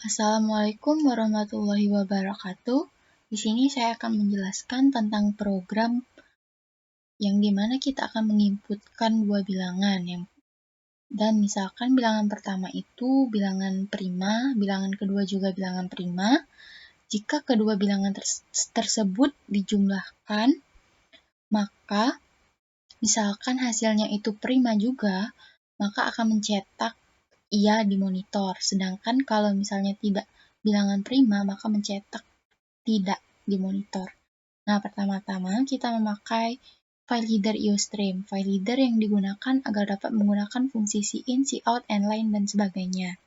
Assalamualaikum warahmatullahi wabarakatuh. Di sini saya akan menjelaskan tentang program yang dimana kita akan menginputkan dua bilangan. Dan misalkan bilangan pertama itu bilangan prima, bilangan kedua juga bilangan prima. Jika kedua bilangan tersebut dijumlahkan, maka misalkan hasilnya itu prima juga, maka akan mencetak iya di monitor. Sedangkan kalau misalnya tidak bilangan prima, maka mencetak tidak di monitor. Nah, pertama-tama kita memakai file header IOStream. File header yang digunakan agar dapat menggunakan fungsi cin, cout, line, dan sebagainya.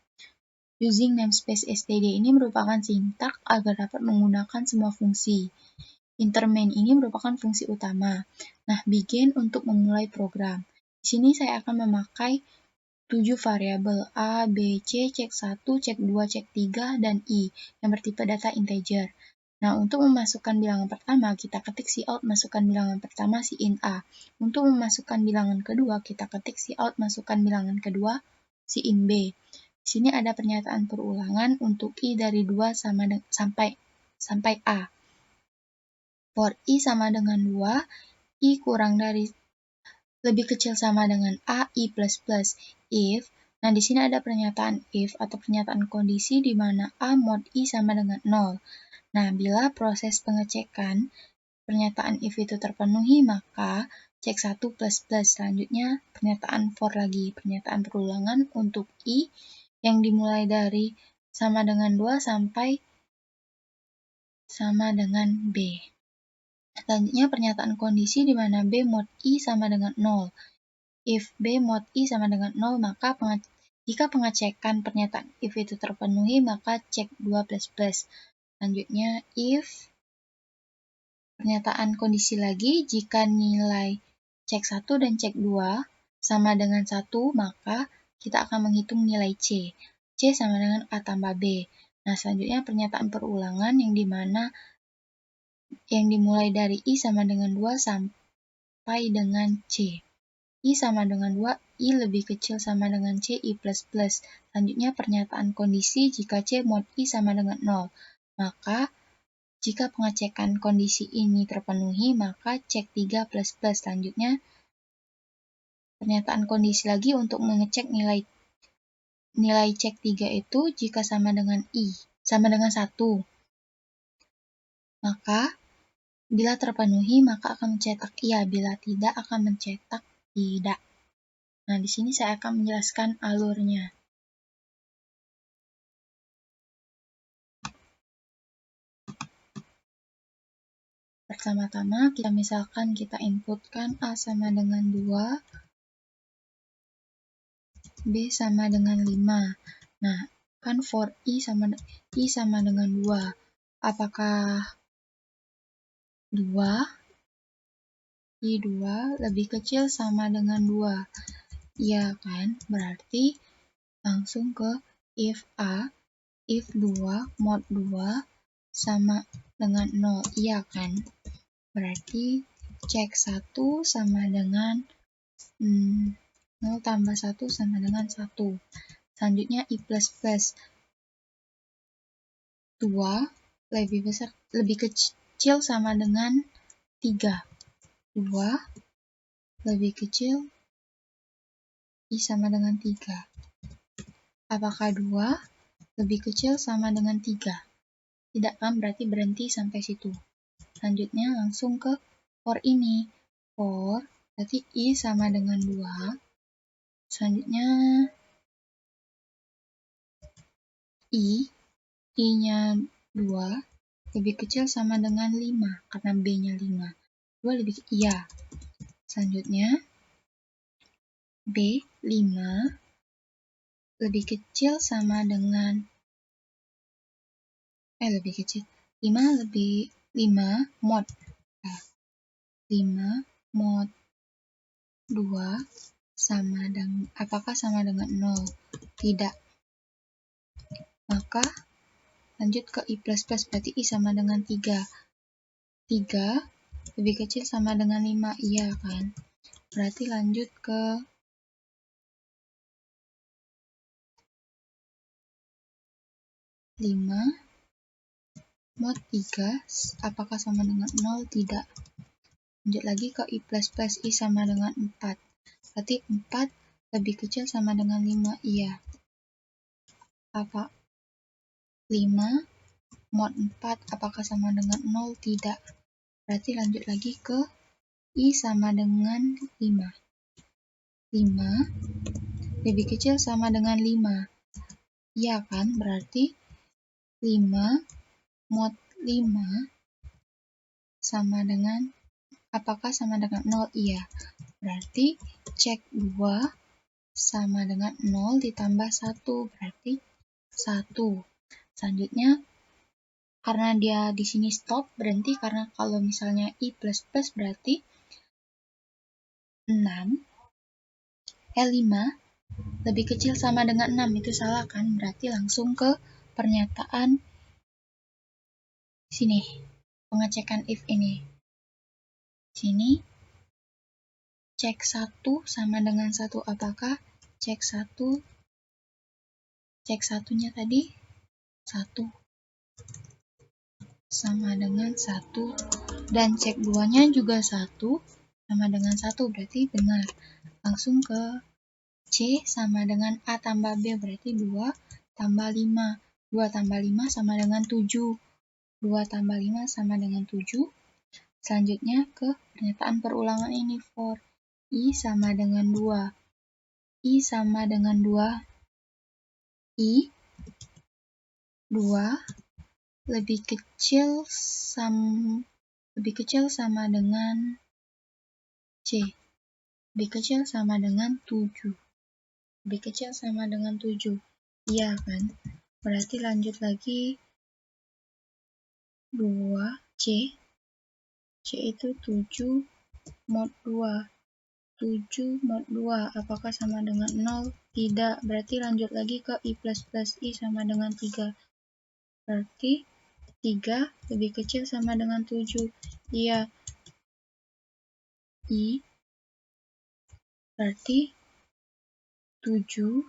Using namespace std ini merupakan sintak agar dapat menggunakan semua fungsi. Intermain ini merupakan fungsi utama. Nah, begin untuk memulai program. Di sini saya akan memakai 7 variabel A, B, C, cek 1, cek 2, cek 3, dan I yang bertipe data integer. Nah, untuk memasukkan bilangan pertama, kita ketik cout masukkan bilangan pertama cin A. Untuk memasukkan bilangan kedua, kita ketik cout masukkan bilangan kedua cin B. Di sini ada pernyataan perulangan untuk I dari 2 sampai A. For I sama dengan 2, I kurang dari lebih kecil sama dengan A, I++. If, nah di sini ada pernyataan if atau pernyataan kondisi di mana A mod I sama dengan 0. Nah, bila proses pengecekan pernyataan if itu terpenuhi, maka cek 1++. Selanjutnya, pernyataan for lagi, pernyataan perulangan untuk I yang dimulai dari sama dengan 2 sampai sama dengan B. Selanjutnya, pernyataan kondisi di mana B mod I sama dengan 0. If B mod I sama dengan 0, maka jika pengecekan pernyataan if itu terpenuhi, maka cek 2++. Selanjutnya, if pernyataan kondisi lagi, jika nilai cek 1 dan cek 2 sama dengan 1, maka kita akan menghitung nilai C. C sama dengan A tambah B. Nah, selanjutnya pernyataan perulangan yang dimana yang dimulai dari I sama dengan 2 sampai dengan C. I sama dengan 2, I lebih kecil sama dengan C, I++. Selanjutnya pernyataan kondisi jika C mod I sama dengan 0. Maka jika pengecekan kondisi ini terpenuhi, maka cek 3++. Selanjutnya pernyataan kondisi lagi untuk mengecek nilai cek 3 itu jika sama dengan I, sama dengan 1. Maka bila terpenuhi, maka akan mencetak iya, bila tidak akan mencetak tidak. Nah, di sini saya akan menjelaskan alurnya. Pertama-tama, kita inputkan A sama dengan 2, B sama dengan 5. Nah, kan for I sama dengan 2. Apakah 2? I2 lebih kecil sama dengan 2. Iya kan? Berarti langsung ke if A, if 2, mod 2 sama dengan 0. Iya kan? Berarti cek 1 sama dengan 0 tambah 1 sama dengan 1. Selanjutnya I++. 2 lebih kecil sama dengan 3. 2 lebih kecil I sama dengan 3. Apakah 2 lebih kecil sama dengan 3? Tidak kan, berarti berhenti sampai situ. Selanjutnya langsung ke for ini. For, berarti I sama dengan 2. Selanjutnya I-nya 2 lebih kecil sama dengan 5, karena B-nya 5. 2 lebih iya. Selanjutnya, B, 5 lebih kecil sama dengan lebih kecil. 5 mod. 5 mod 2 sama dengan, apakah sama dengan 0? Tidak. Maka lanjut ke I++, berarti I sama dengan 3. 3 lebih kecil sama dengan 5, iya kan? Berarti lanjut ke 5 mod 3 apakah sama dengan 0? Tidak. Lanjut lagi ke I plus plus I sama dengan 4. Berarti 4 lebih kecil sama dengan 5. Iya. Apa? 5 mod 4 apakah sama dengan 0? Tidak. Berarti lanjut lagi ke I sama dengan 5. 5 lebih kecil sama dengan 5. Iya kan? Berarti 5 mod 5 sama dengan, apakah sama dengan 0? Iya. Berarti cek 2 sama dengan 0 ditambah 1. Berarti 1. Selanjutnya, karena dia di sini stop, berhenti, karena kalau misalnya I plus plus berarti 5 lebih kecil sama dengan 6. Itu salah kan? Berarti langsung ke pernyataan sini, pengecekan if ini. Sini, cek 1 sama dengan 1. Apakah cek 1, cek 1-nya tadi 1 sama dengan 1. Dan cek 2-nya juga 1 sama dengan 1. Berarti benar. Langsung ke C sama dengan A tambah B. Berarti 2 tambah 5. 2 tambah 5 sama dengan 7. 2 tambah 5 sama dengan 7. Selanjutnya ke pernyataan perulangan ini. For I sama dengan 2. I sama dengan 2. I 2 lebih kecil sama dengan C. Lebih kecil sama dengan 7. Lebih kecil sama dengan 7. Iya kan? Berarti lanjut lagi 2C. C itu 7 mod 2. 7 mod 2. Apakah sama dengan 0? Tidak. Berarti lanjut lagi ke I plus plus I sama dengan 3. Berarti 3 lebih kecil sama dengan 7. Iya. I. Berarti 7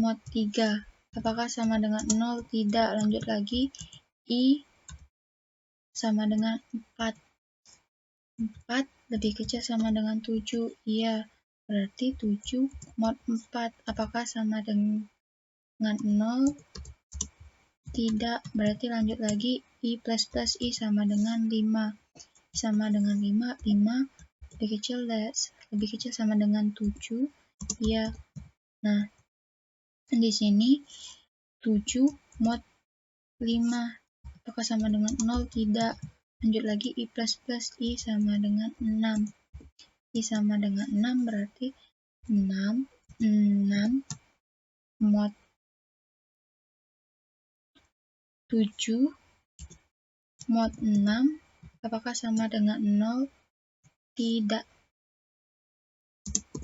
mod 3. Apakah sama dengan 0? Tidak. Lanjut lagi. I sama dengan 4. 4 lebih kecil sama dengan 7. Iya. Berarti 7 mod 4. Apakah sama dengan 0? Tidak. Berarti lanjut lagi. I plus plus I sama dengan 5. Sama dengan 5. 5 lebih kecil sama dengan 7. Iya. Nah, di sini 7 mod 5. Apakah sama dengan 0? Tidak. Lanjut lagi I plus plus I sama dengan 6. I sama dengan 6 berarti 6 mod 7 mod 6. Apakah sama dengan 0? Tidak.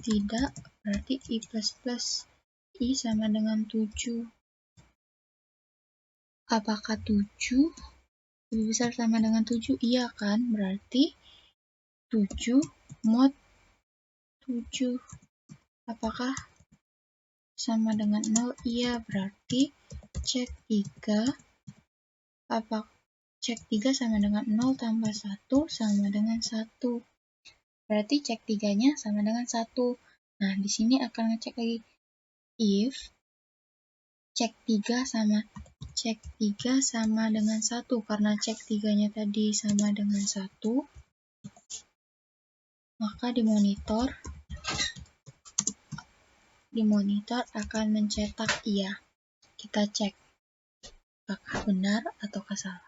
Tidak. Berarti I plus plus I sama dengan 7. Apakah 7 lebih besar sama dengan 7? Iya kan? Berarti 7 mod 7. Apakah sama dengan 0? Iya. Berarti cek 3. Cek 3 sama dengan 0 tambah 1 sama dengan 1. Berarti cek 3-nya sama dengan 1. Nah, di sini akan ngecek lagi. If cek 3 sama dengan 1, karena cek 3-nya tadi sama dengan 1, maka di monitor akan mencetak iya. Kita cek apakah benar atau salah.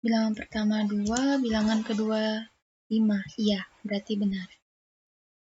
Bilangan pertama 2, bilangan kedua 5. Iya, berarti benar.